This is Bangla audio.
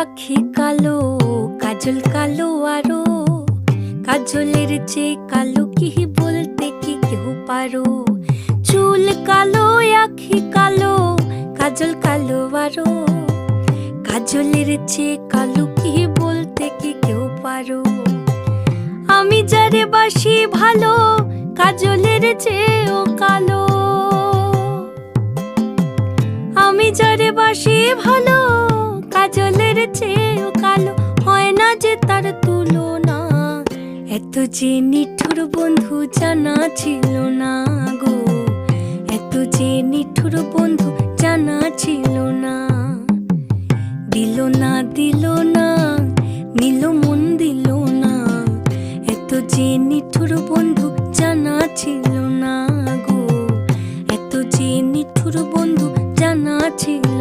আখি কালো, কাজল কালো আরো, কাজলের চেয়ে কালো কি বলতে কি কেউ পারো? চুল কালো, আখি কালো, কাজল কালো আরো, কাজলের চেয়ে কালো কি বলতে কি কেউ পারো? আমি যারে বাসি ভালো, কাজলের চেয়েও কালো। আমি যারে বাসি ভালো, কাজলের চেয়েও কালো, হয় না যে তার তুলনা। এত যে নিঠুর বন্ধু জানা ছিল না গো, এত যে নিঠুর বন্ধু জানা ছিল